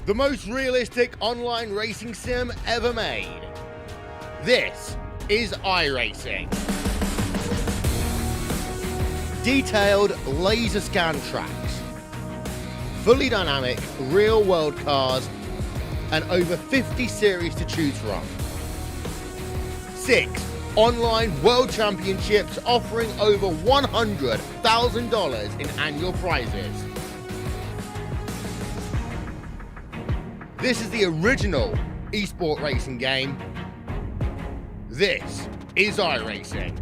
The most realistic online racing sim ever made. This is iRacing. Detailed laser scan tracks, fully dynamic real world cars, and over 50 series to choose from. 6 online world championships offering over $100,000 in annual prizes. This is the original esport racing game. This is iRacing.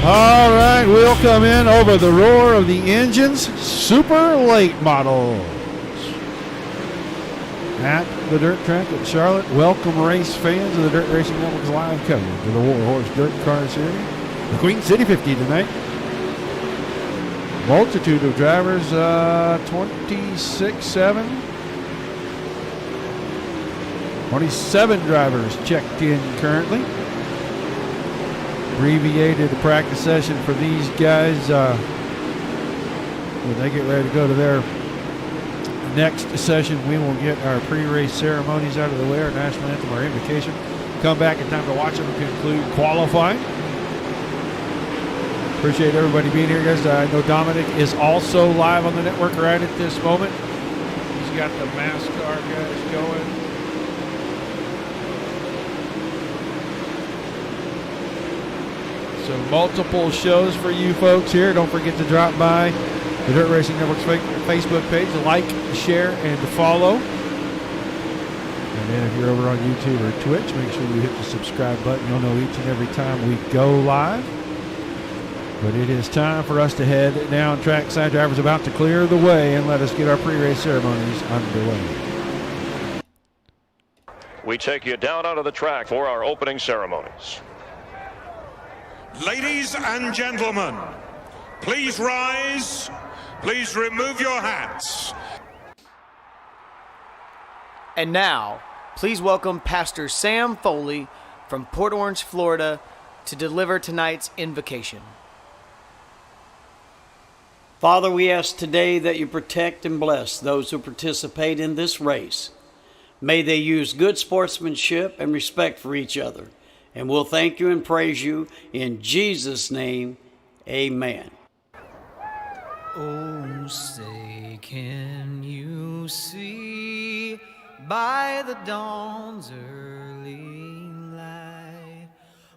All right, we'll come in over the roar of the engines, super late models. At the dirt track at Charlotte, welcome race fans of the Dirt Racing Network's live coverage of the Warhorse Dirt Car Series. The Queen City 50 tonight. Multitude of drivers, 27 drivers checked in currently. Abbreviated practice session for these guys when they get ready to go to their next session, we will get our pre-race ceremonies out of the way, our national anthem, our invocation. Come back in time to watch them conclude qualifying. Appreciate everybody being here, guys. I know Dominic is also live on the network right at this moment. He's got the NASCAR guys going. So multiple shows for you folks here. Don't forget to drop by the Dirt Racing Network's Facebook page, like, share, and follow. And then if you're over on YouTube or Twitch, make sure you hit the subscribe button. You'll know each and every time we go live. But it is time for us to head down trackside. Drivers about to clear the way and let us get our pre-race ceremonies underway. We take you down onto the track for our opening ceremonies. Ladies and gentlemen, please rise. Please remove your hats. And now, please welcome Pastor Sam Foley from Port Orange, Florida, to deliver tonight's invocation. Father, we ask today that you protect and bless those who participate in this race. May they use good sportsmanship and respect for each other. And we'll thank you and praise you in Jesus' name. Amen. Oh, say, can you see by the dawn's early light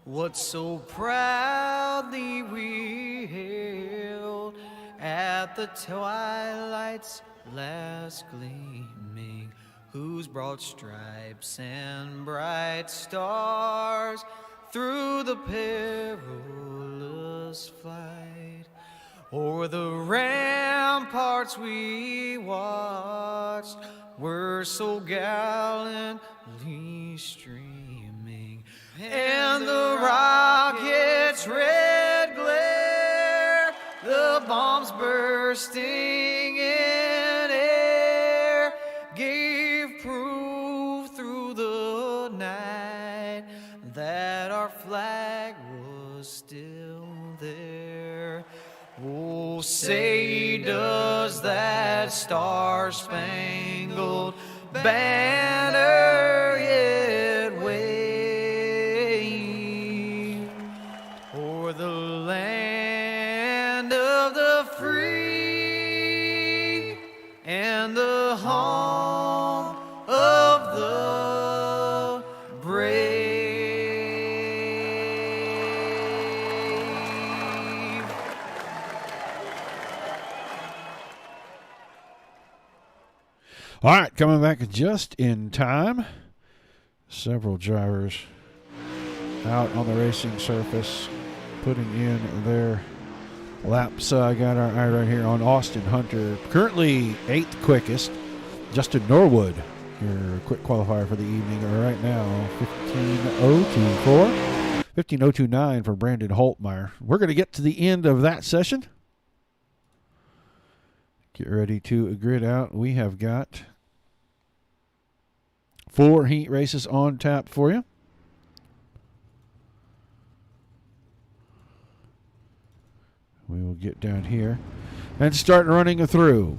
what so proudly we hailed at the twilight's last gleaming, whose broad stripes and bright stars through the perilous flight o'er the ramparts we watched were so gallantly streaming, and the rocket's red glare, the bombs bursting in air, gave proof through the night that our flag was still there. Oh, say does that star-spangled banner yet wave o'er the land of the free and the home of the brave? All right, coming back just in time. Several drivers out on the racing surface putting in their laps. I got our eye right here on Austin Hunter, currently 8th quickest. Justin Norwood, your quick qualifier for the evening, right now 15.024, 15.029 for Brandon Holtmeyer. We're going to get to the end of that session. Get ready to grid out. We have got 4 heat races on tap for you. We will get down here and start running through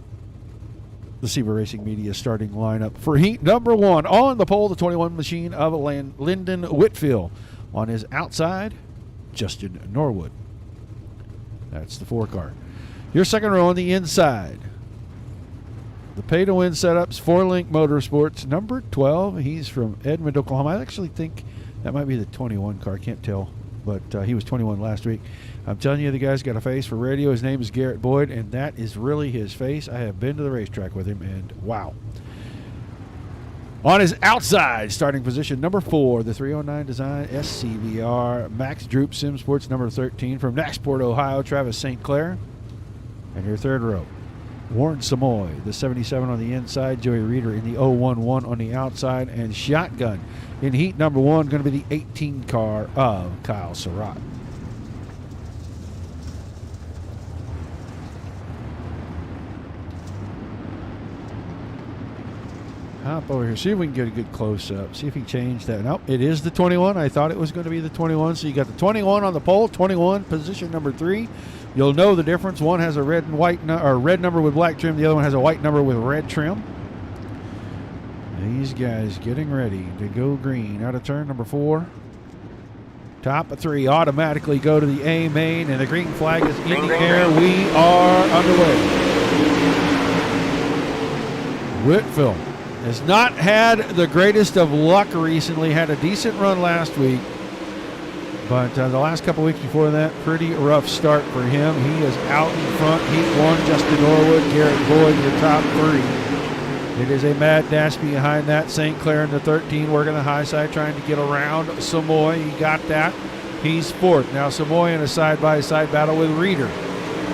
the SEBA Racing Media starting lineup for heat number 1. On the pole, the 21 machine of Lyndon Whitfield. On his outside, Justin Norwood. That's the 4 car. Your second row on the inside, the pay-to-win setups, 4Link Motorsports, number 12. He's from Edmond, Oklahoma. I actually think that might be the 21 car. I can't tell, but he was 21 last week. I'm telling you, the guy's got a face for radio. His name is Garrett Boyd, and that is really his face. I have been to the racetrack with him, and wow. On his outside, starting position, number 4, the 309 Design SCVR, Max Droop Sim Sports, number 13, from Naxport, Ohio, Travis St. Clair. And your third row, Warren Samoy, the 77 on the inside, Joey Reeder in the 011 on the outside, and shotgun in heat number 1, going to be the 18 car of Kyle Surratt. Hop over here, see if we can get a good close-up, see if he changed that. Nope, it is the 21. I thought it was going to be the 21, so you got the 21 on the pole, 21, position number 3. You'll know the difference. One has a red and white red number with black trim. The other one has a white number with red trim. These guys getting ready to go green out of turn number 4. Top of 3 automatically go to the A main, and the green flag is in the air. We are underway. Whitfield has not had the greatest of luck recently. Had a decent run last week, but the last couple weeks before that, pretty rough start for him. He is out in front. Heat 1, Justin Norwood, Garrett Boyd, your top 3. It is a mad dash behind that. St. Clair in the 13, working the high side, trying to get around Samoy. He got that. He's 4th. Now Samoy in a side-by-side battle with Reeder.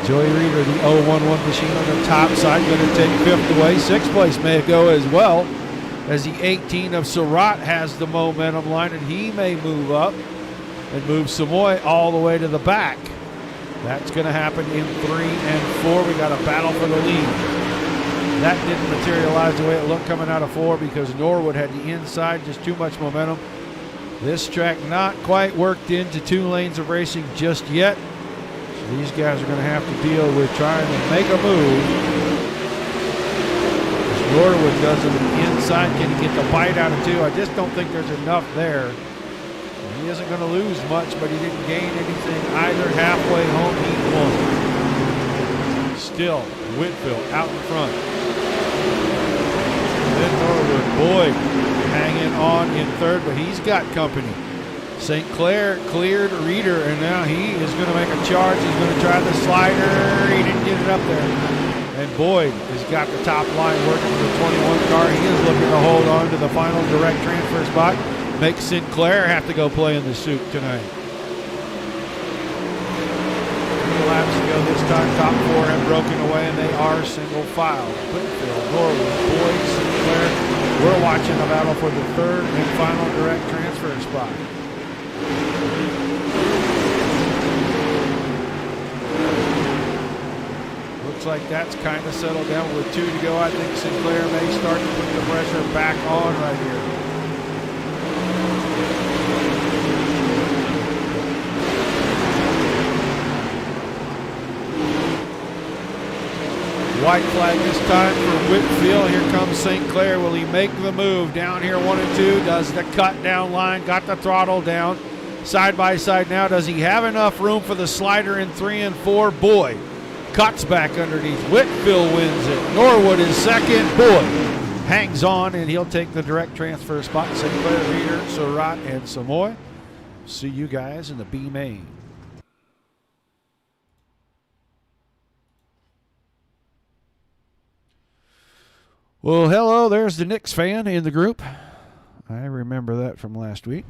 Joey Reeder, the 011 machine on the top side, going to take 5th away. 6th place may go as well, as the 18 of Surratt has the momentum line, and he may move up and move Samoy all the way to the back. That's going to happen in 3 and 4. We got a battle for the lead. That didn't materialize the way it looked coming out of 4 because Norwood had the inside, just too much momentum. This track not quite worked into 2 lanes of racing just yet. So these guys are going to have to deal with trying to make a move. As Norwood does it on the inside, can he get the bite out of 2? I just don't think there's enough there. He isn't going to lose much, but he didn't gain anything either halfway home. Heat 1. Still, Whitfield out in front. Then Norwood, Boyd hanging on in 3rd, but he's got company. St. Clair cleared Reeder, and now he is going to make a charge. He's going to try the slider. He didn't get it up there. And Boyd has got the top line working for the 21 car. He is looking to hold on to the final direct transfer spot. Make Sinclair have to go play in the soup tonight. 3 laps to go this time. Top 4 have broken away, and they are single file. Whitfield, Norwood, Boyd, Sinclair. We're watching the battle for the 3rd and final direct transfer spot. Looks like that's kind of settled down with 2 to go. I think Sinclair may start to put the pressure back on right here. White flag this time for Whitfield. Here comes St. Clair. Will he make the move? Down here 1 and 2. Does the cut down line. Got the throttle down. Side by side now. Does he have enough room for the slider in 3 and 4? Boyd cuts back underneath. Whitfield wins it. Norwood is 2nd. Boyd hangs on, and he'll take the direct transfer spot. St. Clair, Reeder, Surratt, and Samoy. See you guys in the B main. Well, hello, there's the Knicks fan in the group. I remember that from last week.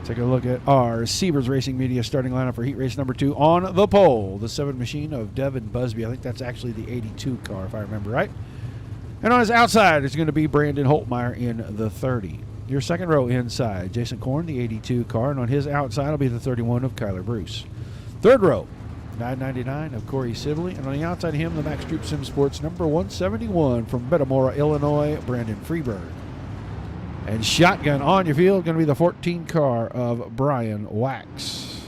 Take a look at our Siebers Racing Media starting lineup for heat race number 2 on the pole. The 7 machine of Devin Busby. I think that's actually the 82 car, if I remember right. And on his outside is going to be Brandon Holtmeyer in the 30. Your second row inside, Jason Korn, the 82 car. And on his outside will be the 31 of Kyler Bruce. Third row, 999 of Corey Sibley, and on the outside of him, the Max Troop Sim Sports number 171 from Metamora, Illinois, Brandon Freeberg. And shotgun on your field, going to be the 14 car of Brian Wax.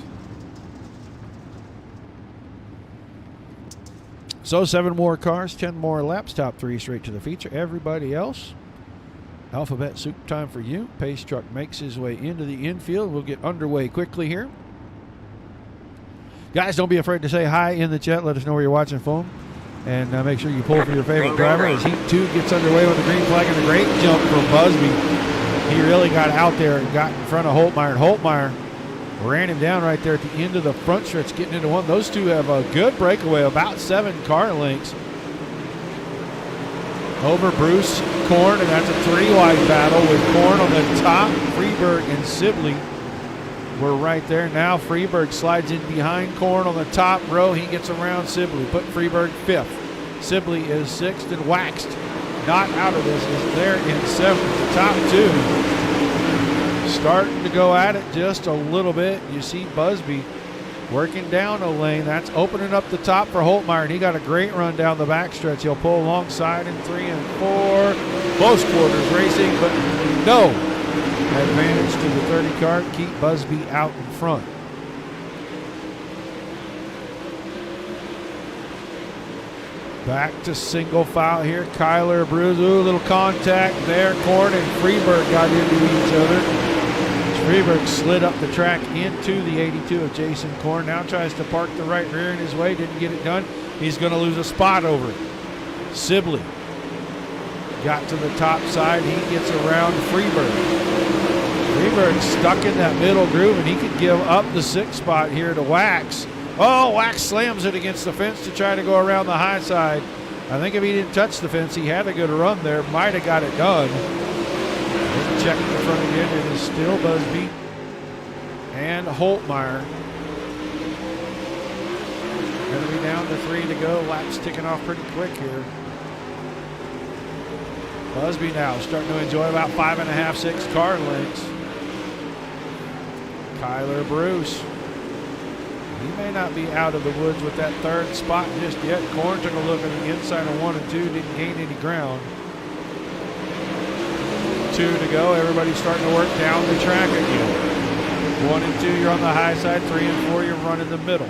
So 7 more cars, 10 more laps, top 3 straight to the feature. Everybody else, alphabet soup time for you. Pace truck makes his way into the infield. We'll get underway quickly here. Guys, don't be afraid to say hi in the chat. Let us know where you're watching from. And make sure you pull for your favorite driver as Heat 2 gets underway with the green flag and a great jump from Busby. He really got out there and got in front of Holtmeyer. And Holtmeyer ran him down right there at the end of the front stretch, getting into 1. Those 2 have a good breakaway, about 7 car lengths over Bruce Korn. And that's a 3-wide battle with Korn on the top. Freeberg and Sibley were right there. Now Freeberg slides in behind Korn on the top row. He gets around Sibley. Put Freeberg 5th. Sibley is 6th, and Waxed not out of this. Is there in 7th. The top 2 starting to go at it just a little bit. You see Busby working down a lane. That's opening up the top for Holtmeyer, and he got a great run down the backstretch. He'll pull alongside in 3 and 4. Close quarters racing, but no advantage to the 30 car. Keep Busby out in front. Back to single file here. Kyler Bruce. Ooh, little contact there. Korn and Freeberg got into each other. Freeberg slid up the track into the 82 of Jason Korn. Now tries to park the right rear in his way. Didn't get it done. He's going to lose a spot over it. Sibley got to the top side. He gets around Freeberg. Freeberg stuck in that middle groove, and he could give up the 6th spot here to Wax. Oh, Wax slams it against the fence to try to go around the high side. I think if he didn't touch the fence, he had a good run there. Might have got it done. Check in the front again. It is still Busby and Holtmeyer. Going to be down to 3 to go. Laps ticking off pretty quick here. Busby now starting to enjoy about 5.5, 6 car lengths. Kyler Bruce. He may not be out of the woods with that 3rd spot just yet. Korn took a look at the inside of 1 and 2, didn't gain any ground. 2 to go. Everybody's starting to work down the track again. 1 and 2, you're on the high side. 3 and 4, you're running the middle.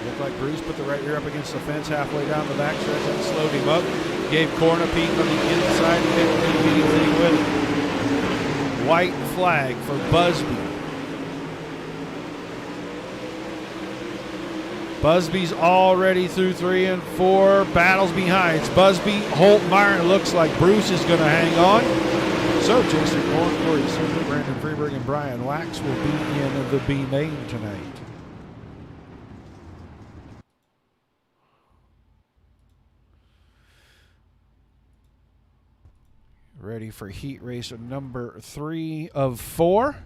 Looked like Bruce put the right rear up against the fence halfway down the backstretch and slowed him up. Gave Korn a peek on the inside. Didn't do anything with it. White flag for Busby. Busby's already through 3 and 4. Battles behind. It's Busby, Holtmeyer. It looks like Bruce is going to hang on. So Jason Korn, Corey Sibley, Brandon Freeberg, and Brian Wax will be in the B main tonight. Ready for heat race number 3 of 4.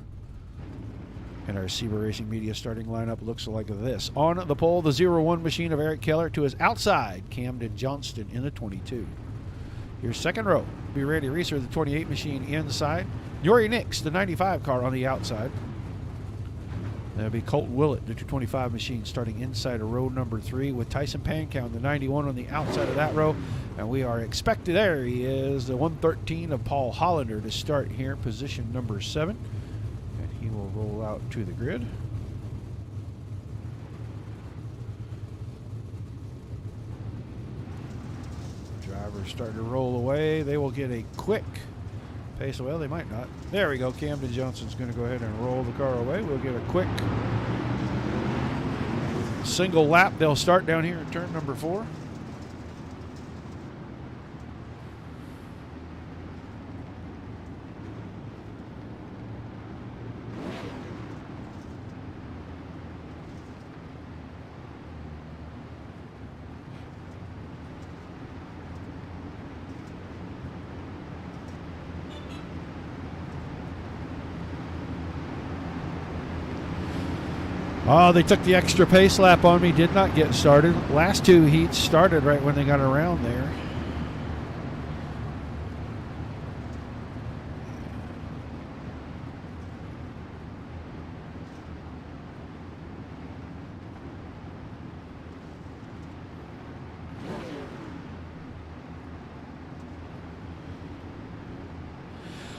And our SEBA Racing Media starting lineup looks like this. On the pole, the 01 machine of Eric Keller. To his outside, Camden Johnston in the 22. Your second row, be ready. Reeser, the 28 machine inside. Yori Nix, the 95 car on the outside. That'll be Colt Willett, the 225 machine, starting inside of row number 3 with Tyson Pankow, the 91 on the outside of that row. And we are expected, there he is, the 113 of Paul Hollander to start here, position number 7. And he will roll out to the grid. Drivers start to roll away. They will get a quick pace. Well, they might not. There we go. Camden Johnson's going to go ahead and roll the car away. We'll get a quick single lap. They'll start down here at turn number 4. Oh, they took the extra pace lap on me. Did not get started. Last 2 heats started right when they got around there.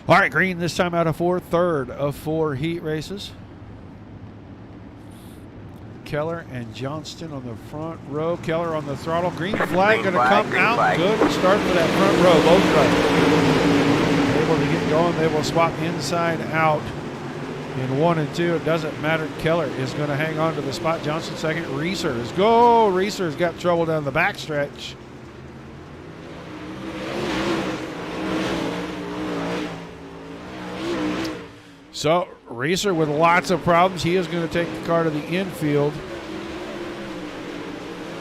All right, green this time out of 4, third of 4 heat races. Keller and Johnston on the front row. Keller on the throttle. Green flag going to come out. Good start for that front row. Both drivers able to get going. They will swap inside out in 1 and 2. It doesn't matter. Keller is going to hang on to the spot. Johnston second. Reesers. Go! Reesers got trouble down the backstretch. So Reeser with lots of problems. He is going to take the car to the infield.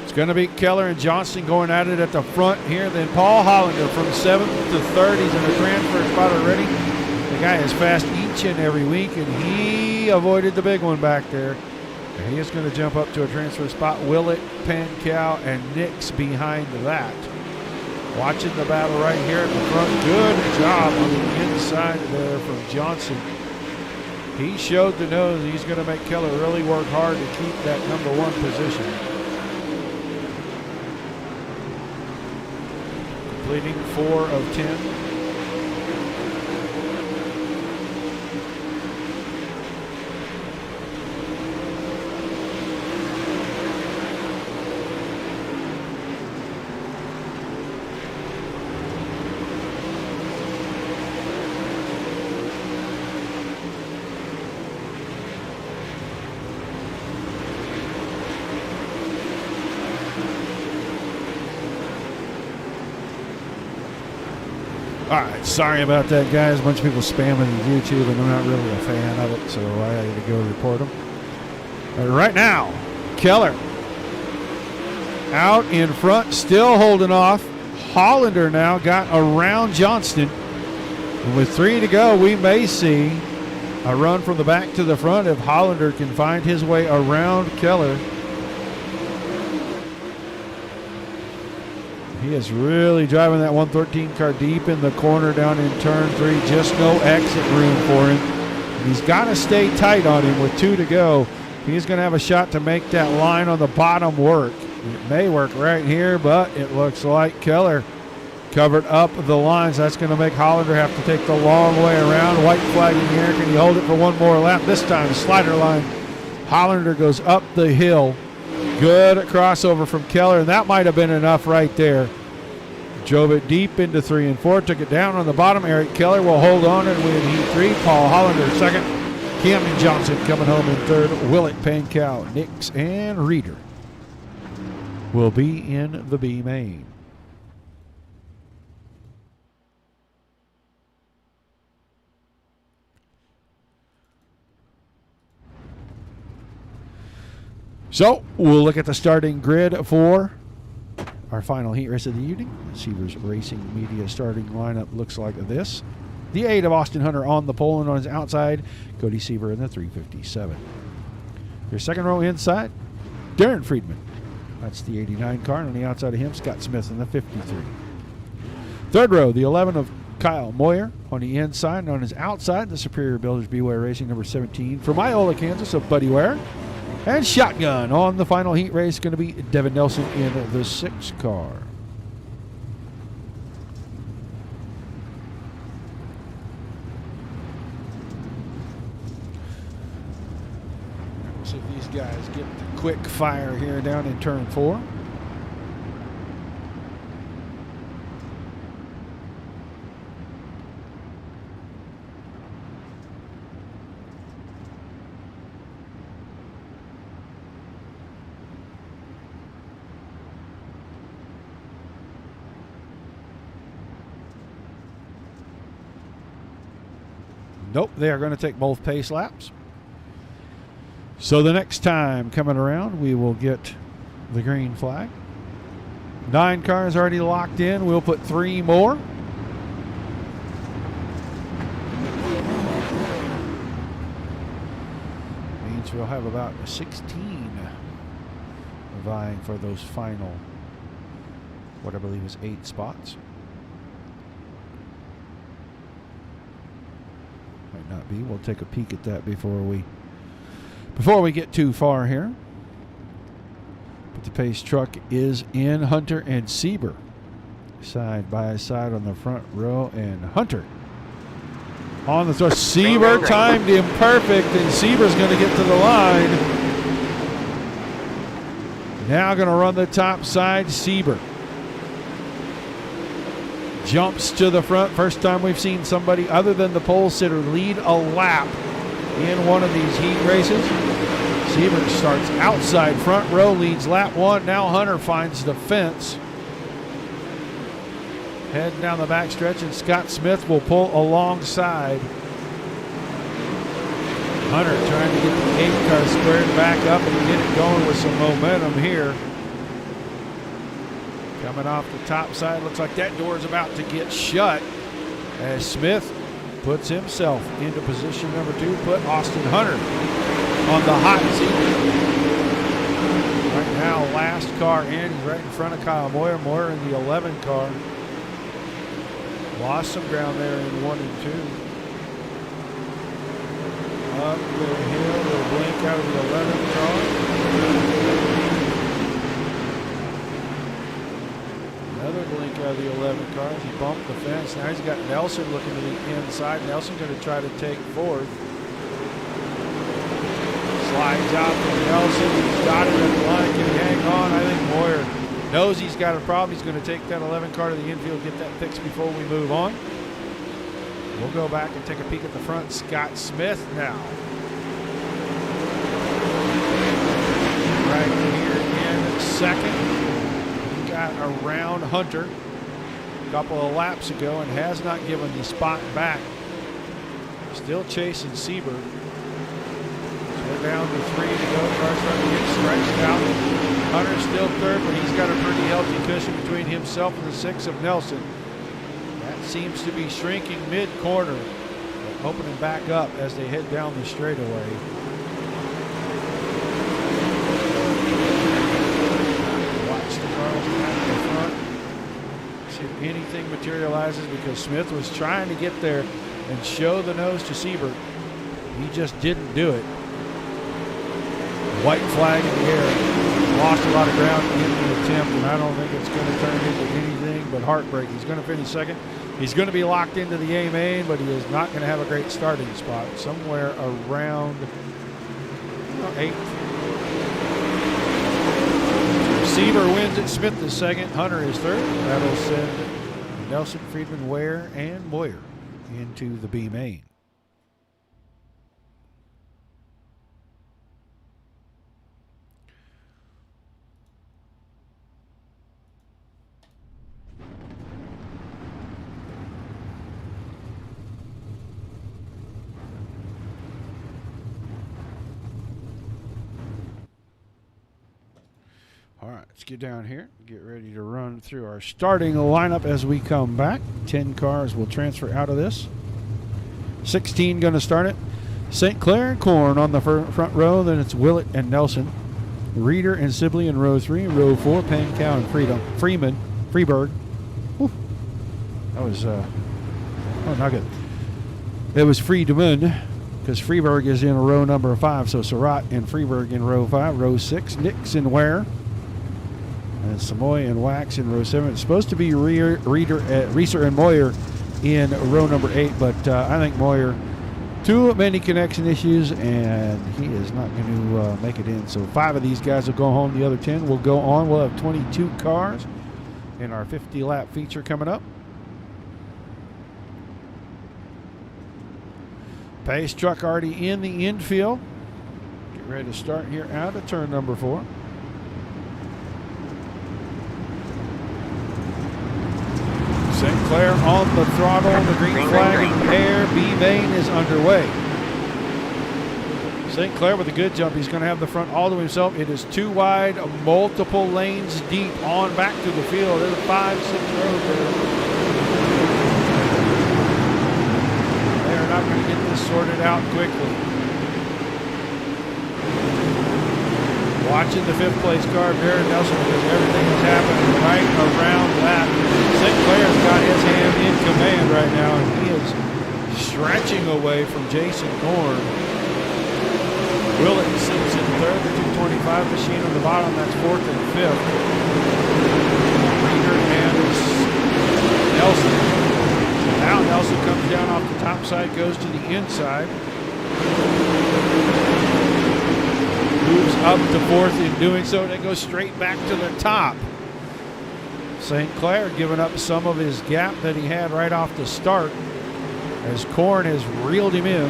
It's going to be Keller and Johnston going at it at the front here. Then Paul Hollander from 7th to 3rd. He's in a transfer spot already. The guy is fast each and every week, and he avoided the big one back there. And he is going to jump up to a transfer spot. Willett, Pankow, and Nix behind that. Watching the battle right here at the front. Good job on the inside there from Johnson. He showed the nose. He's going to make Keller really work hard to keep that number 1 position. Completing 4 of 10. All right, sorry about that, guys. A bunch of people spamming YouTube, and I'm not really a fan of it, so I got to go report them. Right now, Keller out in front, still holding off. Hollander now got around Johnston. And with 3 to go, we may see a run from the back to the front if Hollander can find his way around Keller. He is really driving that 113 car deep in the corner down in turn 3. Just no exit room for him. And he's got to stay tight on him with 2 to go. He's going to have a shot to make that line on the bottom work. It may work right here, but it looks like Keller covered up the lines. That's going to make Hollander have to take the long way around. White flag in here. Can he hold it for one more lap? This time, slider line. Hollander goes up the hill. Good crossover from Keller, and that might have been enough right there. Drove it deep into 3 and 4, took it down on the bottom. Eric Keller will hold on and win Heat 3. Paul Hollander second. Camden Johnson coming home in third. Willett, Pankow, Nix, and Reeder will be in the B main. So we'll look at the starting grid for our final heat race of the evening. Sievers Racing Media starting lineup looks like this. The 8 of Austin Hunter on the pole, and on his outside, Cody Seaver in the 357. Your second row inside, Darren Friedman. That's the 89 car, and on the outside of him, Scott Smith in the 53. Third row, the 11 of Kyle Moyer on the inside, and on his outside, the Superior Builders Beware Racing number 17 from Iola, Kansas, of Buddy Ware. And shotgun on the final heat race going to be Devin Nelson in the 6 car. See if these guys get the quick fire here down in turn 4. Nope, they are going to take both pace laps. So the next time coming around, we will get the green flag. 9 cars already locked in. We'll put 3 more. Means we'll have about 16 vying for those final, what I believe is 8 spots. Might not be. We'll take a peek at that before we get too far here. But the pace truck is in. Hunter and Sieber side by side on the front row, and Hunter on the throw. Sieber timed him perfect, and Sieber's going to get to the line. Now going to run the top side. Sieber jumps to the front. First time we've seen somebody other than the pole sitter lead a lap in one of these heat races. Siever starts outside front row, leads lap 1. Now Hunter finds the fence. Heading down the back stretch, and Scott Smith will pull alongside. Hunter trying to get the 8 car squared back up and get it going with some momentum here. Coming off the top side, looks like that door is about to get shut as Smith puts himself into position number 2, put Austin Hunter on the hot seat. Right now, last car in, he's right in front of Kyle Moyer. Moyer in the 11 car. Lost some ground there in 1 and 2. Up the hill, little blink out of the 11 car. Another blink out of the 11 cars. He bumped the fence. Now he's got Nelson looking to the inside. Nelson going to try to take 4th. Slides out to Nelson. He's got it at the line. Can he hang on? I think Moyer knows he's got a problem. He's going to take that 11 car to the infield, get that fixed before we move on. We'll go back and take a peek at the front. Scott Smith now. Right here in second. Got around Hunter. a couple of laps ago and has not given the spot back. Still chasing Seabird. We're down to 3 to go. Car's starting to get stretched out. Hunter's still third, but he's got a pretty healthy cushion between himself and the 6 of Nelson. That seems to be shrinking mid-corner, but opening back up as they head down the straightaway. Watch the cars back in the front. See if anything materializes, because Smith was trying to get there and show the nose to Siebert. He just didn't do it. White flag in the air. Lost a lot of ground in the attempt, and I don't think it's going to turn into anything but heartbreak. He's going to finish second. He's going to be locked into the A main, but he is not going to have a great starting spot. Somewhere around 8th. Seaver wins it. Smith is second. Hunter is third. That'll send Nelson, Friedman, Ware, and Boyer into the B main. All right, let's get down here, get ready to run through our starting lineup as we come back. 10 cars will transfer out of this. 16 going to start it. St. Clair and Korn on the front row. Then it's Willett and Nelson. Reeder and Sibley in row 3. Row 4, Pankow and Freeberg. Whew. That was, not good. It was Friedman, because Freeberg is in row number 5. So Surratt and Freeberg in row 5. Row 6, Nix and Ware. And Samoy and Wax in row 7. It's supposed to be Reeser and Moyer in row number 8, but I think Moyer, too many connection issues, and he is not going to make it in. So 5 of these guys will go home. The other 10 will go on. We'll have 22 cars in our 50-lap feature coming up. Pace truck already in the infield. Get ready to start here out of turn number 4. St. Clair on the throttle, the green flag in the air, B main is underway. St. Clair with a good jump. He's going to have the front all to himself. It is 2 wide, multiple lanes deep on back to the field. There's 5, 6 rows there. They're not going to get this sorted out quickly. Watching the 5th place car, Barrett Nelson, because everything is happening right around that. St. Clair's got his hand in command right now, and he is stretching away from Jason Korn. Willett sits in 3rd, the 225 machine on the bottom. That's 4th and 5th. Reeder and Nelson. Now Nelson comes down off the top side, goes to the inside. Moves up to 4th in doing so, and then goes straight back to the top. St. Clair giving up some of his gap that he had right off the start as Korn has reeled him in.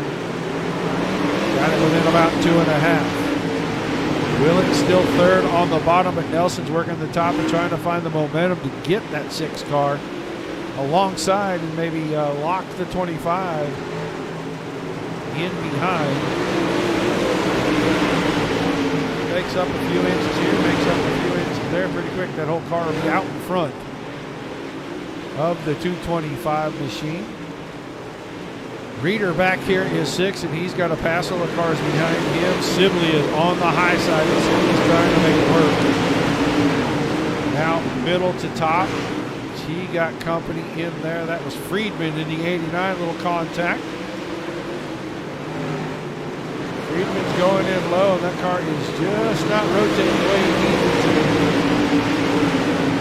Got it within about 2.5. Willett still 3rd on the bottom, but Nelson's working the top and trying to find the momentum to get that 6 car alongside and maybe lock the 25 in behind. Makes up a few inches here, makes up a few inches there pretty quick. That whole car will be out in front of the 225 machine. Reeder back here is 6th, and he's got a pass all the cars behind him. Sibley is on the high side. Sibley's trying to make it work. Now middle to top. He got company in there. That was Friedman in the 89, little contact. Friedman's going in low, and that car is just not rotating the way he needs it to.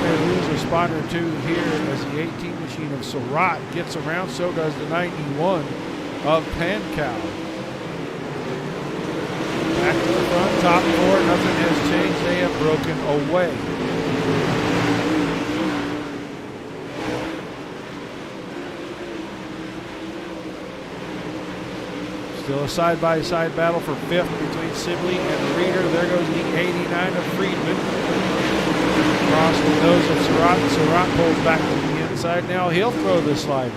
They lose a spot or 2 here as the 18 machine of Surratt gets around. So does the 91 of Pankow. Back to the front, top 4. Nothing has changed. They have broken away. Still a side-by-side battle for 5th between Sibley and Reeder. There goes the 89 of Friedman. Across the nose of Surratt. Surratt pulls back to the outside now. He'll throw the slider.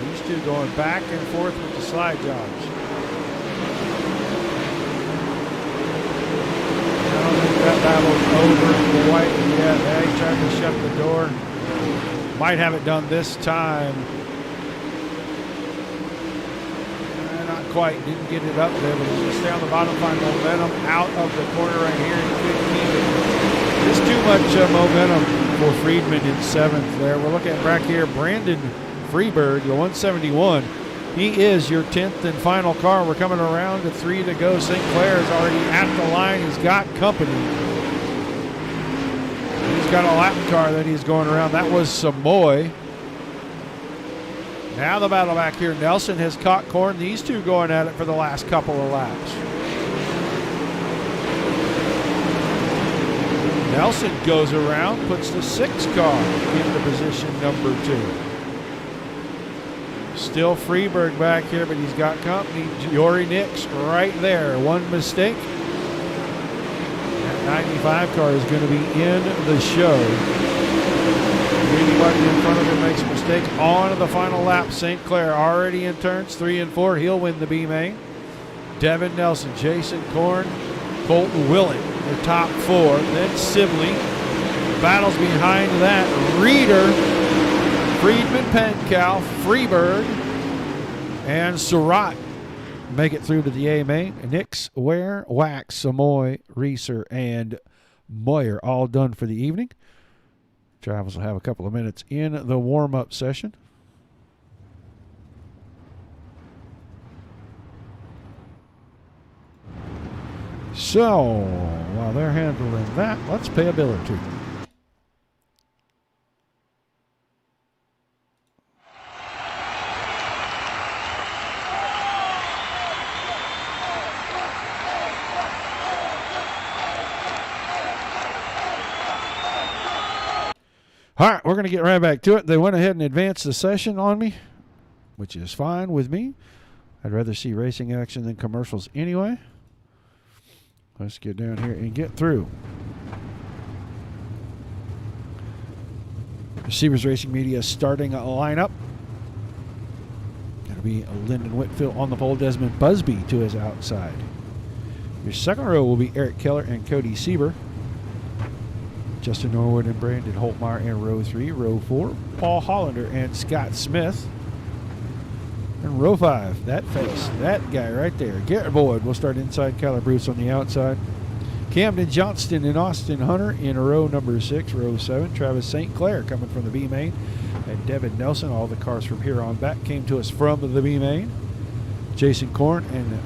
These two going back and forth with the slide jobs. I don't think that battle's over. The white, yeah, they tried to shut the door. Might have it done this time. Not quite, didn't get it up there, but he's just stay on the bottom, find momentum out of the corner right here. He couldn't keep it. Just too much momentum for Friedman in 7th there. We're looking at back here, Brandon Freeberg, the 171. He is your 10th and final car. We're coming around to 3 to go. St. Clair is already at the line. He's got company. He's got a lap car that he's going around. That was Samoy. Now the battle back here. Nelson has caught Korn. These two going at it for the last couple of laps. Nelson goes around, puts the 6 car into position number 2. Still Freeberg back here, but he's got company. Yori Nix right there. One mistake. That 95 car is going to be in the show. Anybody in front of him makes a mistake. On to the final lap. St. Clair already in turns 3 and 4. He'll win the B main. Devin Nelson, Jason Korn, Colton Willett, the top 4. Then Sibley. Battles behind that. Reeder, Friedman, Penkow, Freeberg, and Surratt make it through to the A main. Nix, Ware, Wax, Samoy, Reeser, and Moyer all done for the evening. Travels will have a couple of minutes in the warm-up session. So, while they're handling that, let's pay a bill or two. All right, we're going to get right back to it. They went ahead and advanced the session on me, which is fine with me. I'd rather see racing action than commercials anyway. Let's get down here and get through. Receivers Racing Media starting a lineup. It'll be Lyndon Whitfield on the pole, Desmond Busby to his outside. Your second row will be Eric Keller and Cody Sieber. Justin Norwood and Brandon Holtmeyer in row 3. Row 4, Paul Hollander and Scott Smith. And row 5, that face, that guy right there, Garrett Boyd will start inside. Kyler Bruce on the outside. Camden Johnston and Austin Hunter in row number 6. Row 7, Travis St. Clair coming from the B main. And Devin Nelson, all the cars from here on back came to us from the B main. Jason Korn and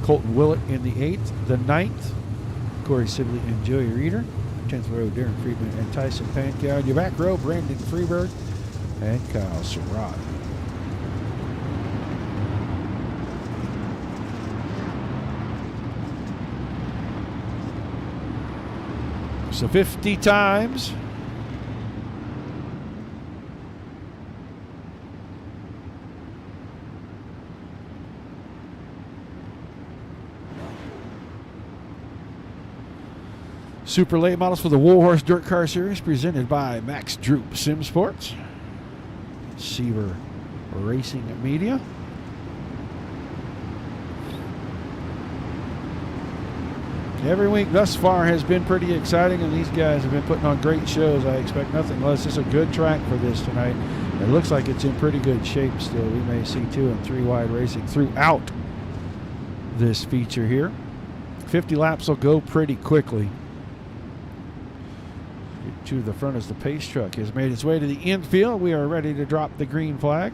Colton Willett in the 8th. The 9th, Corey Sibley and Joey Reeder. 10th row, Darren Friedman and Tyson Pankow. Your back row, Brandon Freeberg and Kyle Surratt. So 50 times. Super late models for the Warhorse Dirt Car Series presented by Max Droop Sim Sports. Sieber Racing Media. Every week thus far has been pretty exciting, and these guys have been putting on great shows. I expect nothing less. It's a good track for this tonight. It looks like it's in pretty good shape still. We may see 2 and 3 wide racing throughout this feature here. 50 laps will go pretty quickly. To the front as the pace truck has made its way to the infield. We are ready to drop the green flag.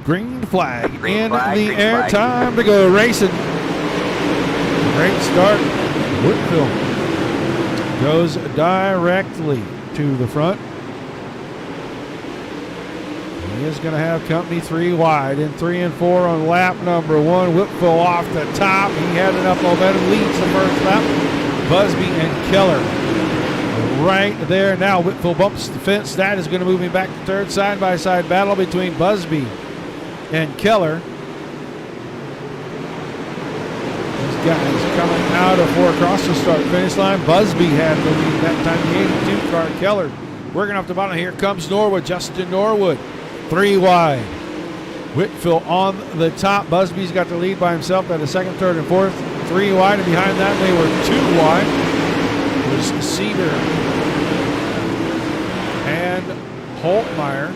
Green flag in the air. Time to go racing. Great start. Whitfield goes directly to the front. He is going to have company 3 wide in 3 and 4 on lap number 1. Whitfield off the top. He had enough momentum, leads the first lap. Busby and Keller right there. Now Whitfield bumps the fence. That is going to move him back to third. Side-by-side battle between Busby and Keller. guys coming out of four across the start-finish line. Busby had the lead that time, the 82 car. Keller working off the bottom. Here comes Norwood, Justin Norwood, 3 wide. Whitfield on the top. Busby's got the lead by himself at the second, third, and fourth. 3 wide, and behind that they were 2 wide. It was Cedar and Holtmeyer.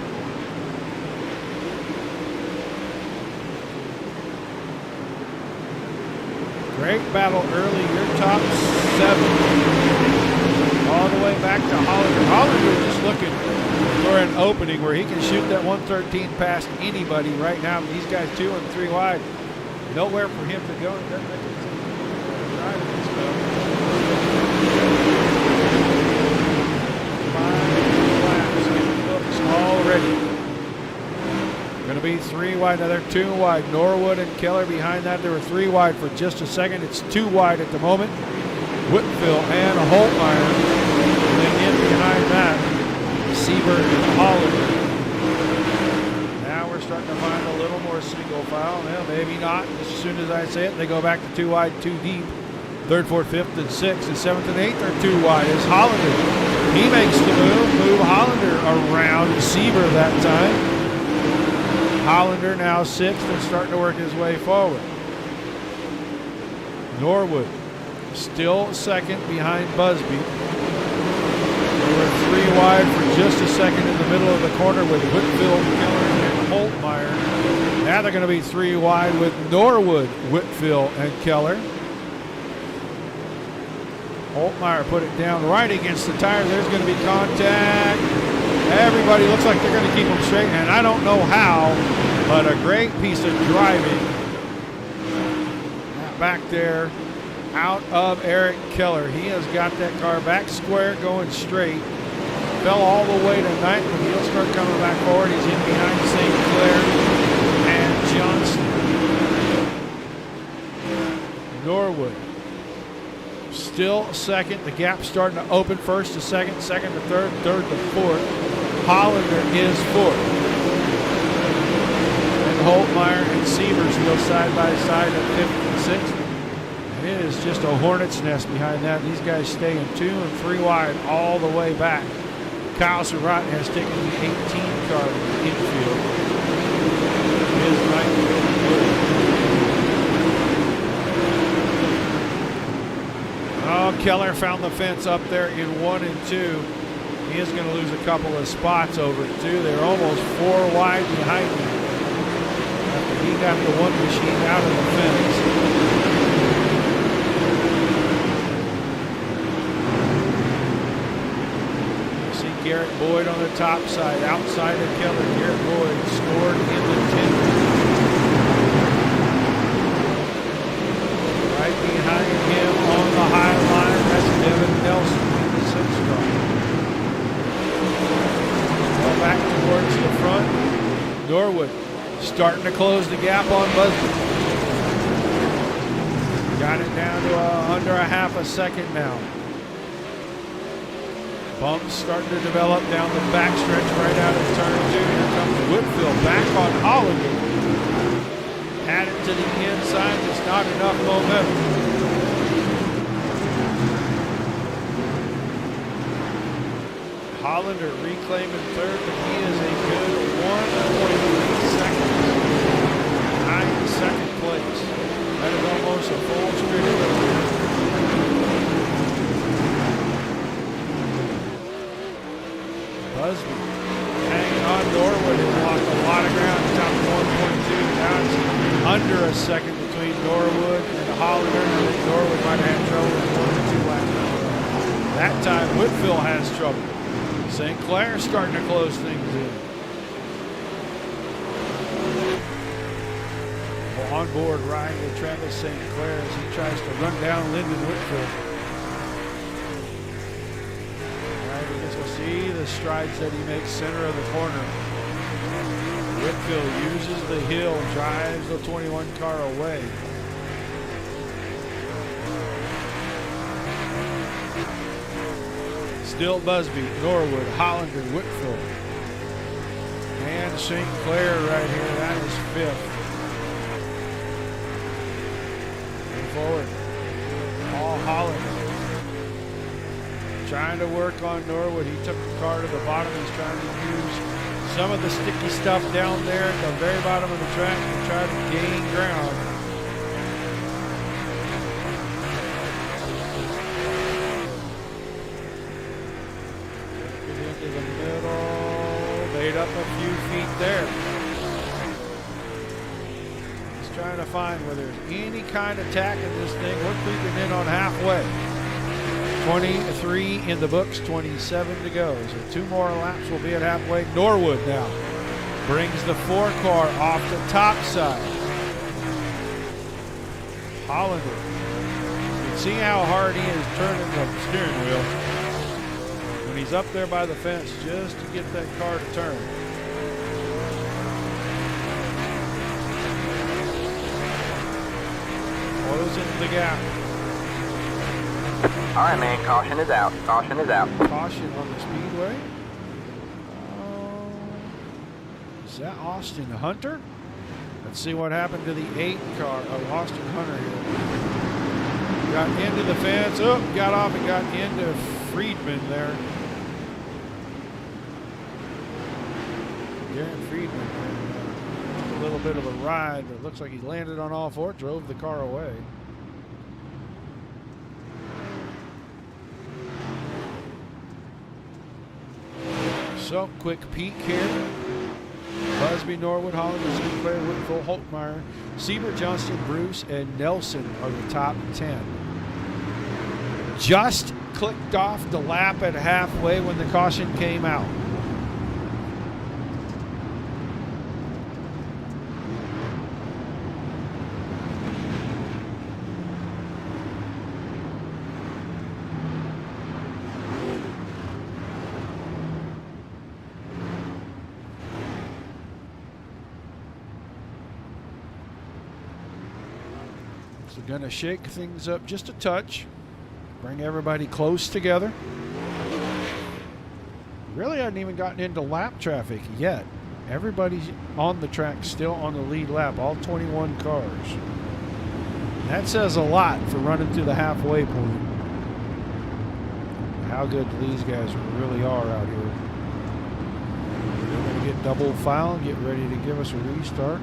Great battle early. Your top 7. All the way back to Hollander. Hollander just looking for an opening where he can shoot that 113 past anybody right now. These guys 2 and 3 wide. Nowhere for him to go. It doesn't make any sense to drive this stuff. 5 laps in the books already. Going to be 3 wide. Now they're 2 wide. Norwood and Keller behind that. There were 3 wide for just a second. It's 2 wide at the moment. Whitfield and Holtmeyer. And then in behind that, Siebert and Hollander. Now we're starting to find a little more single file. Well, maybe not. As soon as I say it, they go back to 2 wide, 2 deep. 3rd, 4th, 5th, and 6th, and 7th, and 8th are 2 wide. It's Hollander. He makes the move Hollander around Siebert that time. Hollander now 6th and starting to work his way forward. Norwood still 2nd behind Busby. They were 3 wide for just a second in the middle of the corner with Whitfield, Keller, and Holtmeyer. Now they're going to be 3 wide with Norwood, Whitfield, and Keller. Holtmeyer put it down right against the tire. There's going to be contact. Everybody looks like they're going to keep them straight, and I don't know how, but a great piece of driving back there out of Eric Keller. He has got that car back square going straight. Fell all the way to 9th, but he'll start coming back forward. He's in behind St. Clair and Johnston. Norwood still 2nd. The gap's starting to open. 1st to 2nd, 2nd to 3rd, 3rd to 4th. Hollander is 4th. And Holtmeyer and Siebert still side by side at 5th and 6th. And it is just a hornet's nest behind that. These guys staying 2 and 3 wide all the way back. Kyle Surratt has taken the 18 car to the infield. His 9th. Oh, Keller found the fence up there in 1 and 2. He is going to lose a couple of spots over it, too. They're almost 4 wide behind him after he got the one machine out of the fence. You see Garrett Boyd on the top side, outside of Keller. Garrett Boyd scored in the 10th. Right behind him on the high line, that's Devin Nelson in the 6th car. Back towards the front. Norwood starting to close the gap on Busby. Got it down to under a half a second now. Bumps starting to develop down the backstretch right out of turn 2. Here comes Whitfield back on Hollander. Add it to the inside. It's not enough momentum. Hollander reclaiming 3rd, but he is a good 1.8 seconds behind 2nd place. That is almost a full straight. Busby hanging on. Norwood has lost a lot of ground. Top 1.2. Now it's under a second between Norwood and Hollander. I think Norwood might have had trouble with 1 and 2 laps. That time Whitfield has trouble. St. Clair starting to close things in. Well, on board riding with Travis St. Clair as he tries to run down Lyndon Whitfield. All right, I guess we'll see the strides that he makes center of the corner. Whitfield uses the hill, drives the 21 car away. Still Busby, Norwood, Hollander, Whitfield, and St. Clair right here. That is 5th. Move forward. trying to work on Norwood. He took the car to the bottom. He's trying to use some of the sticky stuff down there at the very bottom of the track to try to gain ground. Get into the middle. Made up a few feet there. He's trying to find where there's any kind of tack in this thing. We're creeping in on halfway. 23 in the books, 27 to go. So 2 more laps will be at halfway. Norwood now brings the 4 car off the top side. Hollander. You can see how hard he is turning the steering wheel when he's up there by the fence just to get that car to turn. Closing the gap. All right, man. Caution is out. Caution is out. Caution on the speedway. Is that Austin Hunter? Let's see what happened to the 8 car of Austin Hunter here. Got into the fence. Oh, got off and got into Friedman there. Darren Friedman took a little bit of a ride, but it looks like he landed on all 4, drove the car away. So, quick peek here. Busby, Norwood, Hollander, Sinclair, Whitfield, Holtmeyer, Siebert, Johnston, Bruce, and Nelson are the top 10. Just clicked off the lap at halfway when the caution came out. Going to shake things up just a touch, bring everybody close together. Really hadn't even gotten into lap traffic yet. Everybody's on the track, still on the lead lap, all 21 cars. That says a lot for running through the halfway point. How good these guys really are out here. They're going to get double foul, get ready to give us a restart.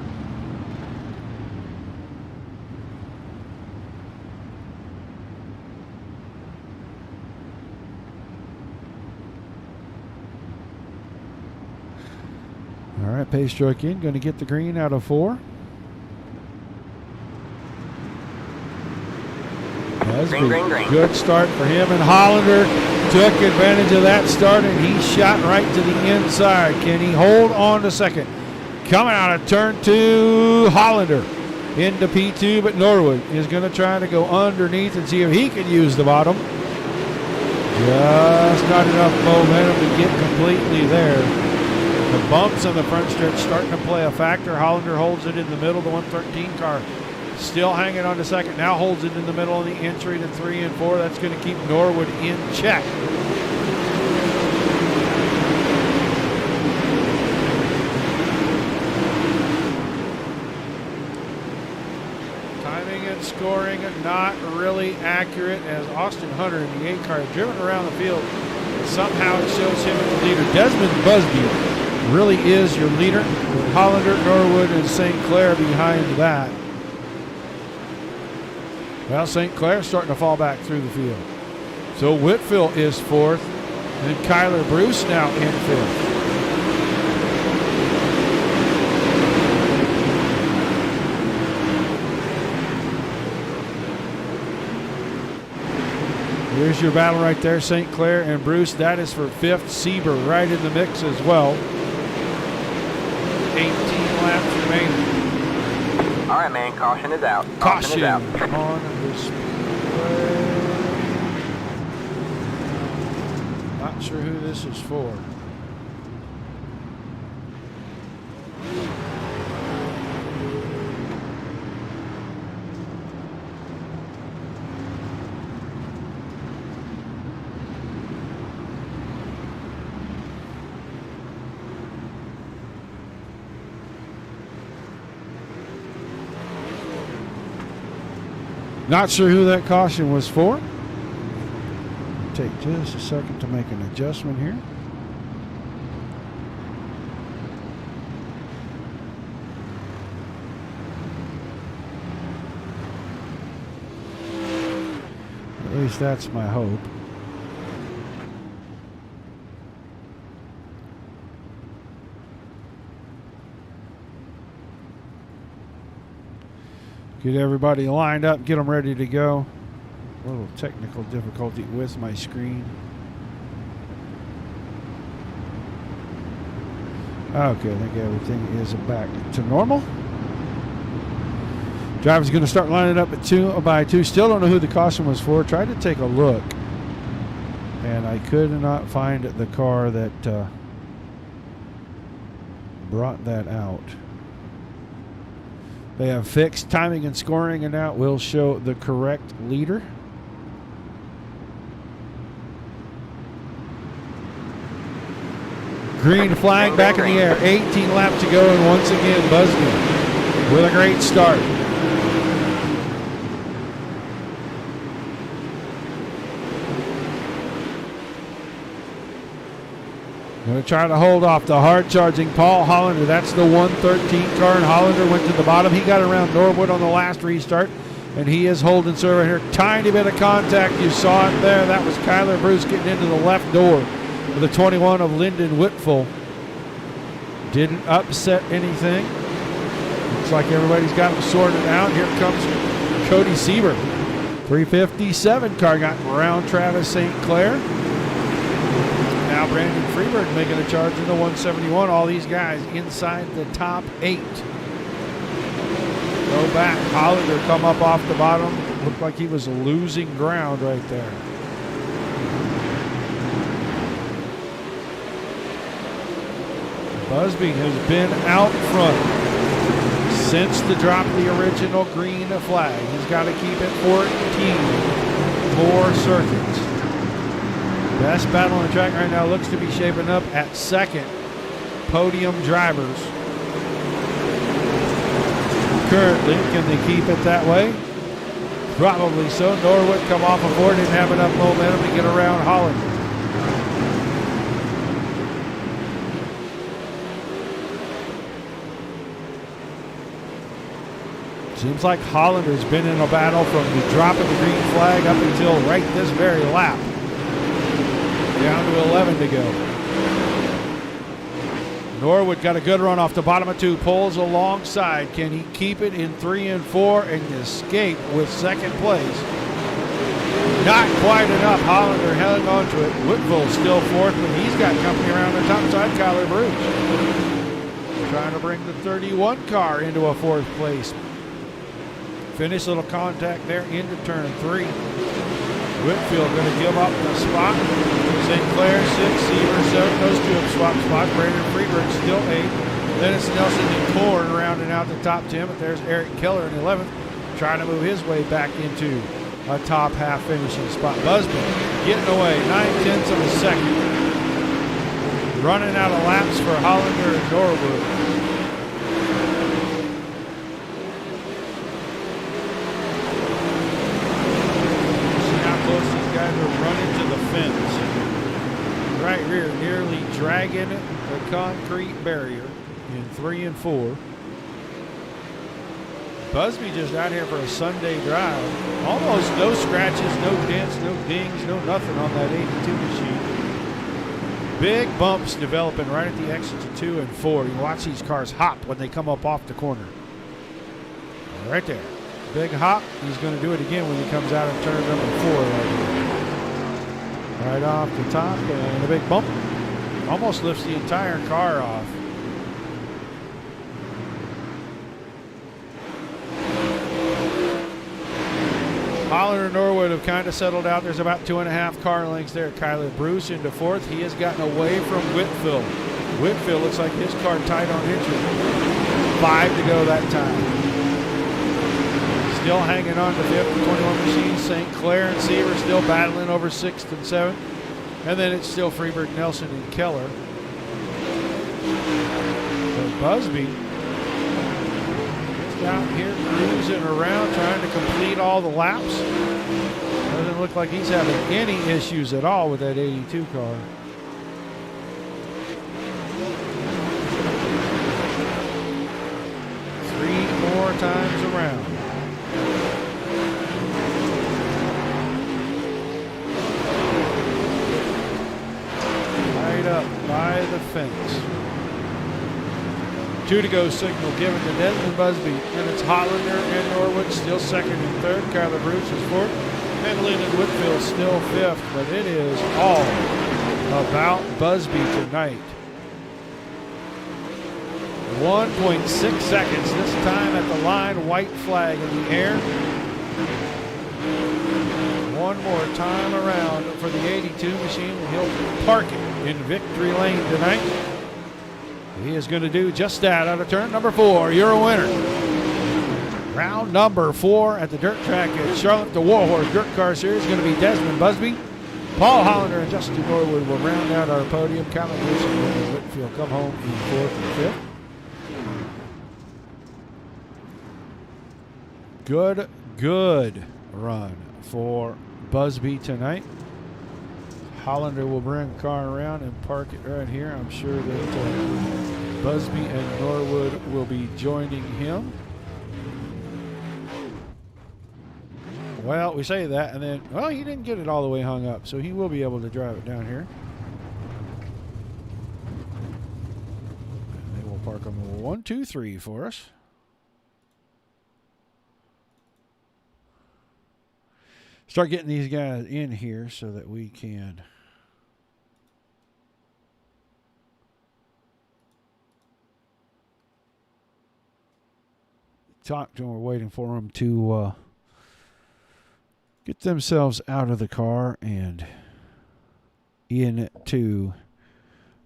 All right, pace stroke in, going to get the green out of 4. Green, green, green. Good start for him, and Hollander took advantage of that start, and he shot right to the inside. Can he hold on to second? Coming out of turn 2, Hollander into P2, but Norwood is going to try to go underneath and see if he can use the bottom. Just not enough momentum to get completely there. The bumps on the front stretch starting to play a factor. Hollander holds it in the middle. The 113 car still hanging on to second. Now holds it in the middle on the entry to 3 and 4. That's going to keep Norwood in check. Timing and scoring not really accurate as Austin Hunter in the 8 car driven around the field. Somehow it shows him as the leader. Desmond Busby really is your leader, with Hollander, Norwood, and St. Clair behind that. Well, St. Clair's starting to fall back through the field. So Whitfield is 4th, and Kyler Bruce now in 5th. Here's your battle right there, St. Clair and Bruce. That is for 5th. Sieber right in the mix as well. 18 laps remaining. All right, man. Caution is out. Caution is out. on the speedway. Not sure who this is for. Not sure who that caution was for. take just a second to make an adjustment here. At least that's my hope. Get everybody lined up, get them ready to go. A little technical difficulty with my screen. Okay, I think everything is back to normal. Driver's going to start lining up at 2 by 2. Still don't know who the caution was for. Tried to take a look, and I could not find the car that brought that out. They have fixed timing and scoring, and now it will show the correct leader. Green flag back in the air. 18 laps to go, and once again, Busby with a great start. Going to try to hold off the hard-charging Paul Hollander. That's the 113 car, and Hollander went to the bottom. He got around Norwood on the last restart, and he is holding serve right here. Tiny bit of contact. You saw it there. That was Kyler Bruce getting into the left door with the 21 of Lyndon Whitfield. Didn't upset anything. Looks like everybody's got them sorted out. Here comes Cody Sieber. 357 car got around Travis St. Clair. Now Brandon Freeberg making a charge in the 171. All these guys inside the top 8. Go back. Hollander come up off the bottom. Looked like he was losing ground right there. Busby has been out front since the drop of the original green flag. He's got to keep it 14 more circuits. Best battle on the track right now looks to be shaping up at second. Podium drivers. Currently, can they keep it that way? Probably so. Norwood come off a board, didn't have enough momentum to get around Hollander. Seems like Hollander's been in a battle from the drop of the green flag up until right this very lap. Down to 11 to go. Norwood got a good run off the bottom of 2, pulls alongside. Can he keep it in 3 and 4 and escape with second place? Not quite enough. Hollander held on to it. Whitfield still fourth, but he's got company around the top side. Kyler Bruce trying to bring the 31 car into a 4th place. Finish little contact there into turn 3. Whitfield going to give up the spot. St. Clair 6, Seaver 7. Those two have swapped spots. Brandon Freeberg still 8. Then it's Nelson and Korn rounding out the top 10. But there's Eric Keller in 11th, trying to move his way back into a top half finishing spot. Busby getting away 9/10 of a second. Running out of laps for Hollander and Norwood. Running to the fence. Right rear nearly dragging the concrete barrier in 3 and 4. Busby just out here for a Sunday drive. Almost no scratches, no dents, no dings, no nothing on that 82 machine. Big bumps developing right at the exits of 2 and 4. You watch these cars hop when they come up off the corner. Right there. Big hop. He's going to do it again when he comes out of turn number 4 right here. Right off the top and a big bump. Almost lifts the entire car off. Hollander and Norwood have kind of settled out. There's about 2.5 car lengths there. Kyler Bruce into 4th. He has gotten away from Whitfield. Whitfield looks like his car tight on entry. 5 to go that time. Still hanging on to 5th, 21 machines. St. Clair and Seaver still battling over 6th and 7th. And then it's still Freeberg, Nelson, and Keller. But Busby is just out here cruising around trying to complete all the laps. Doesn't look like he's having any issues at all with that 82 car. Three more times around. Right up by the fence. 2 to go signal given to Desmond Busby. And it's Hollander and Norwood still second and third. Kyler Bruce is fourth. And Lyndon Whitfield still fifth. But it is all about Busby tonight. 1.6 seconds this time at the line. White flag in the air. One more time around for the 82 machine, and he'll park it in victory lane tonight. He is going to do just that out of turn number 4. You're a winner. Round number 4 at the dirt track at Charlotte. The Warhorse Dirt Car Series is going to be Desmond Busby, Paul Hollander, and Justin Norwood will round out our podium. Colin Bruce and Whitfield come home in 4th and 5th. Good run for Busby tonight. Hollander will bring the car around and park it right here. I'm sure that Busby and Norwood will be joining him. Well, we say that, and then, well, he didn't get it all the way hung up, so he will be able to drive it down here. And they will park them 1, 2, 3 for us. Start getting these guys in here so that we can talk to them. We're waiting for them to get themselves out of the car and into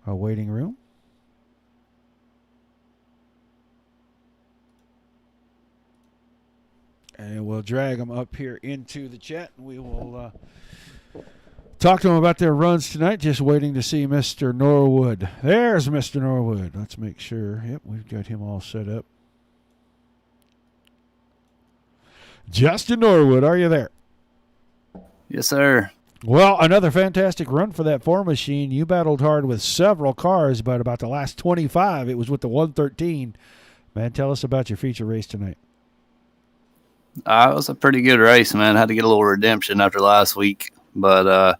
a waiting room. And we'll drag them up here into the chat. And we will talk to them about their runs tonight. Just waiting to see Mr. Norwood. There's Mr. Norwood. Let's make sure. Yep, we've got him all set up. Justin Norwood, are you there? Yes, sir. Well, another fantastic run for that 4 machine. You battled hard with several cars, but about the last 25, it was with the 113. Man, tell us about your feature race tonight. It was a pretty good race, man. Had to get a little redemption after last week. But,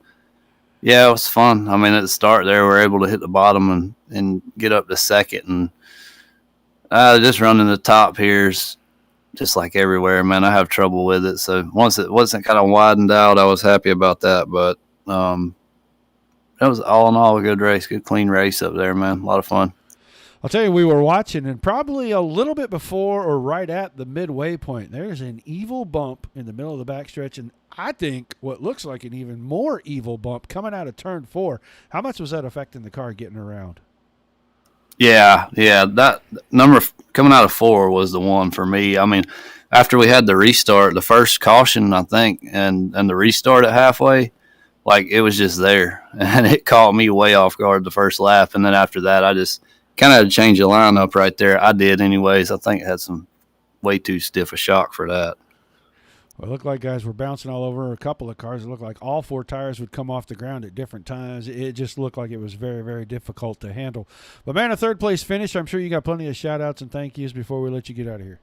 yeah, it was fun. I mean, at the start there, we were able to hit the bottom and get up to second. And just running the top here is just like everywhere, man. I have trouble with it. So once it wasn't kind of widened out, I was happy about that. But it was all in all a good race, good clean race up there, man. A lot of fun. I'll tell you, we were watching, and probably a little bit before or right at the midway point, there's an evil bump in the middle of the backstretch, and I think what looks like an even more evil bump coming out of turn 4. How much was that affecting the car getting around? Yeah, that number coming out of 4 was the one for me. I mean, after we had the restart, the first caution, I think, and the restart at halfway, like it was just there, and it caught me way off guard the first lap, and then after that, I just kind of had to change the lineup right there. I did anyways. I think it had some way too stiff a shock for that. Well, it looked like guys were bouncing all over a couple of cars. It looked like all 4 tires would come off the ground at different times. It just looked like it was very, very difficult to handle. But, man, a third-place finish. I'm sure you got plenty of shout-outs and thank yous before we let you get out of here.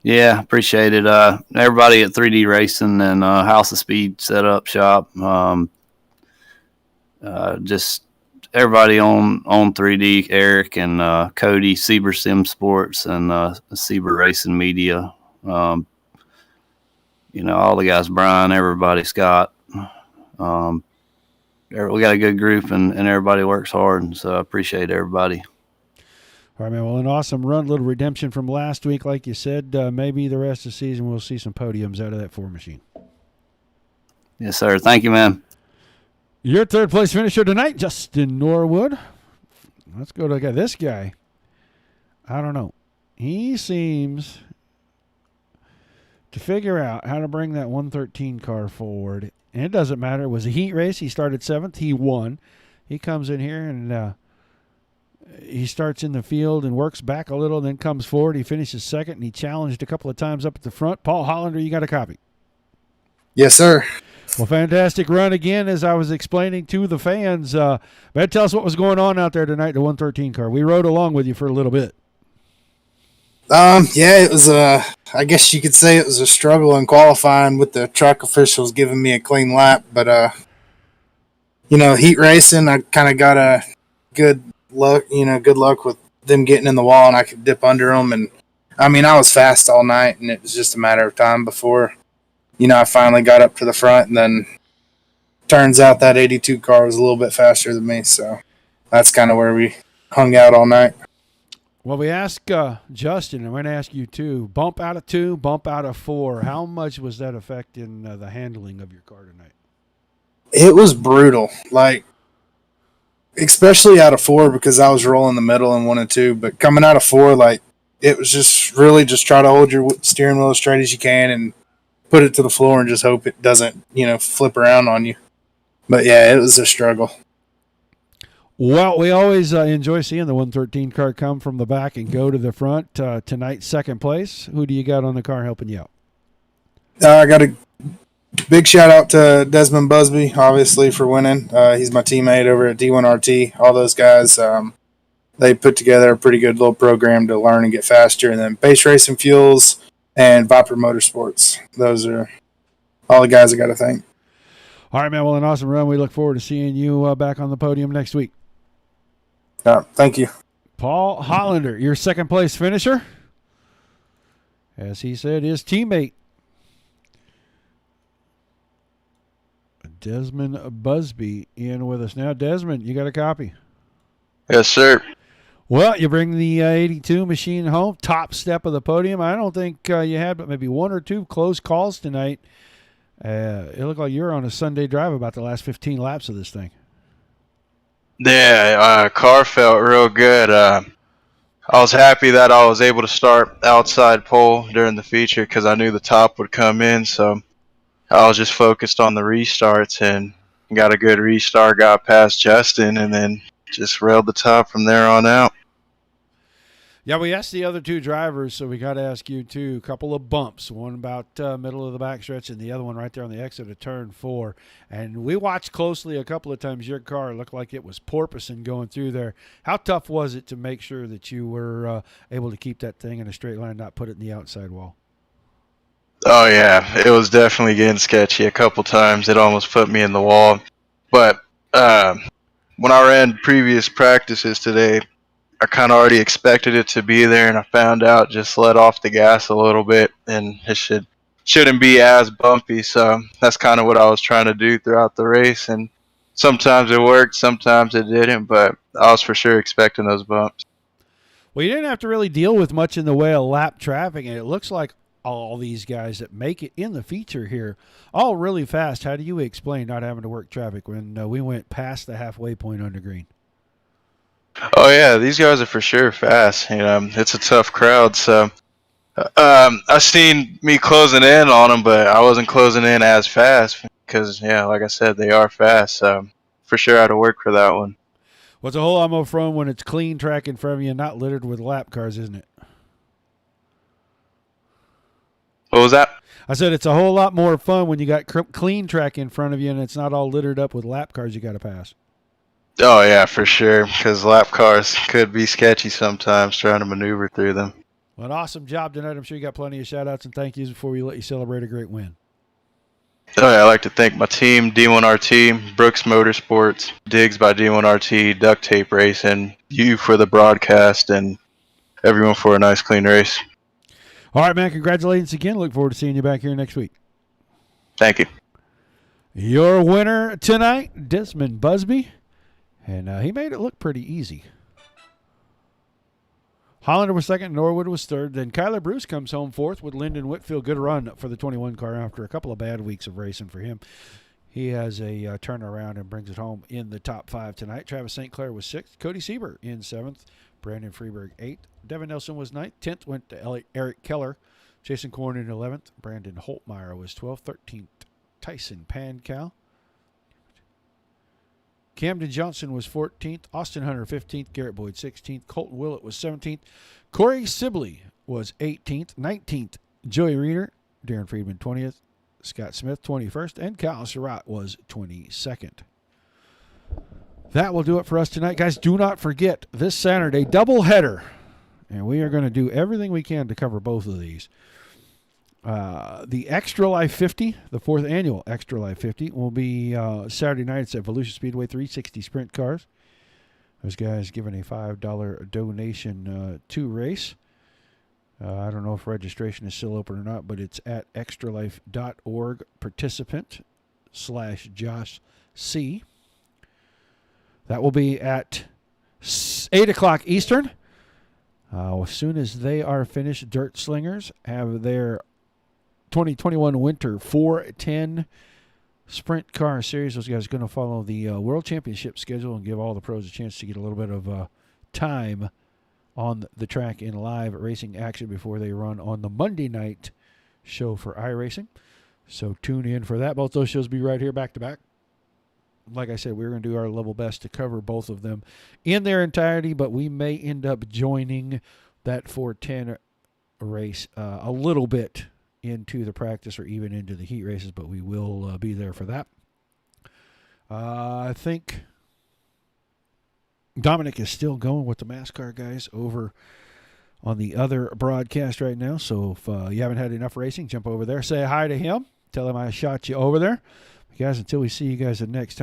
Yeah, appreciate it. Everybody at 3D Racing and House of Speed Setup Shop. Just everybody on 3D, Eric and Cody, Sieber Sim Sports, and Sieber Racing Media. All the guys, Brian, everybody, Scott. We got a good group, and everybody works hard, and so I appreciate everybody. All right, man. Well, an awesome run, little redemption from last week, like you said. Maybe the rest of the season we'll see some podiums out of that 4 machine. Yes, sir. Thank you, man. Your third-place finisher tonight, Justin Norwood. Let's go to this guy. I don't know. He seems to figure out how to bring that 113 car forward. And it doesn't matter. It was a heat race. He started 7th. He won. He comes in here and He starts in the field and works back a little, then comes forward. He finishes second, and he challenged a couple of times up at the front. Paul Hollander, you got a copy? Yes, sir. Well, fantastic run again, as I was explaining to the fans. Matt, tell us what was going on out there tonight, the 113 car. We rode along with you for a little bit. Yeah, it was I guess you could say it was a struggle in qualifying with the track officials giving me a clean lap, but heat racing, I kind of got a good luck with them getting in the wall, and I could dip under them. And I mean, I was fast all night, and it was just a matter of time before, I finally got up to the front. And then turns out that 82 car was a little bit faster than me, so that's kind of where we hung out all night. Well, we asked Justin, I'm going to ask you too, bump out of 2, bump out of 4. How much was that affecting the handling of your car tonight? It was brutal, like, especially out of 4, because I was rolling the middle in 1 and 2. But coming out of 4, like, it was just really just try to hold your steering wheel as straight as you can and put it to the floor and just hope it doesn't, flip around on you. But yeah, it was a struggle. Well, we always enjoy seeing the 113 car come from the back and go to the front. Tonight, second place. Who do you got on the car helping you out? I got a big shout out to Desmond Busby, obviously, for winning. He's my teammate over at D1RT. All those guys, they put together a pretty good little program to learn and get faster. And then Base Racing Fuels and Viper Motorsports. Those are all the guys I got to thank. All right, man. Well, an awesome run. We look forward to seeing you back on the podium next week. Thank you. Paul Hollander, your second place finisher. As he said, his teammate, Desmond Busby, in with us now. Desmond, you got a copy? Yes, sir. Well, you bring the 82 machine home, top step of the podium. I don't think you had but maybe 1 or 2 close calls tonight. It looked like you were on a Sunday drive about the last 15 laps of this thing. Yeah, car felt real good. I was happy that I was able to start outside pole during the feature because I knew the top would come in. So I was just focused on the restarts and got a good restart, got past Justin, and then just railed the top from there on out. Yeah, we asked the other 2 drivers, so we got to ask you too. A couple of bumps, one about middle of the backstretch and the other one right there on the exit of turn 4. And we watched closely a couple of times. Your car looked like it was porpoising going through there. How tough was it to make sure that you were able to keep that thing in a straight line, not put it in the outside wall? Oh, yeah, it was definitely getting sketchy a couple times. It almost put me in the wall. But when I ran previous practices today, I kind of already expected it to be there, and I found out just let off the gas a little bit, and it shouldn't be as bumpy. So that's kind of what I was trying to do throughout the race, and sometimes it worked, sometimes it didn't, but I was for sure expecting those bumps. Well, you didn't have to really deal with much in the way of lap traffic, and it looks like all these guys that make it in the feature here all really fast. How do you explain not having to work traffic when we went past the halfway point on the green? Oh yeah, these guys are for sure fast. It's a tough crowd. So I seen me closing in on them, but I wasn't closing in as fast because, like I said, they are fast. So for sure, I had to work for that one. Well, it's a whole lot more fun when it's clean track in front of you and not littered with lap cars, isn't it? What was that? I said it's a whole lot more fun when you got clean track in front of you and it's not all littered up with lap cars you got to pass. Oh, yeah, for sure, because lap cars could be sketchy sometimes trying to maneuver through them. Well, an awesome job tonight. I'm sure you got plenty of shout-outs and thank yous before we let you celebrate a great win. Oh, yeah, I'd like to thank my team, D1RT, Brooks Motorsports, Diggs by D1RT, Duct Tape Racing, you for the broadcast, and everyone for a nice, clean race. All right, man, congratulations again. Look forward to seeing you back here next week. Thank you. Your winner tonight, Desmond Busby. And he made it look pretty easy. Hollander was second, Norwood was third. Then Kyler Bruce comes home fourth with Lyndon Whitfield. Good run for the 21 car after a couple of bad weeks of racing for him. He has a turnaround and brings it home in the top 5 tonight. Travis St. Clair was 6th. Cody Sieber in 7th. Brandon Freeberg 8th. Devin Nelson was 9th. 10th went to Eric Keller. Jason Korn in 11th. Brandon Holtmeyer was 12th. 13th, Tyson Pancal. Camden Johnson was 14th. Austin Hunter 15th. Garrett Boyd 16th. Colton Willett was 17th. Corey Sibley was 18th. 19th, Joey Reeder. Darren Friedman 20th. Scott Smith 21st. And Kyle Surratt was 22nd. That will do it for us tonight. Guys, do not forget, this Saturday, doubleheader. And we are going to do everything we can to cover both of these. The Extra Life 50, the 4th annual Extra Life 50, will be Saturday night. It's at Volusia Speedway, 360 sprint cars. Those guys giving a $5 donation to race. I don't know if registration is still open or not, but it's at extralife.org participant/Josh C. That will be at 8 o'clock Eastern. As soon as they are finished, Dirt Slingers have their 2021 Winter 410 Sprint Car Series. Those guys are going to follow the World Championship schedule and give all the pros a chance to get a little bit of time on the track in live racing action before they run on the Monday night show for iRacing. So tune in for that. Both those shows will be right here back to back. Like I said, we're going to do our level best to cover both of them in their entirety, but we may end up joining that 410 race a little bit into the practice or even into the heat races, but we will be there for that. I think Dominic is still going with the NASCAR guys over on the other broadcast right now, so if you haven't had enough racing, jump over there, say hi to him, tell him I shot you over there. Guys, until we see you guys the next time.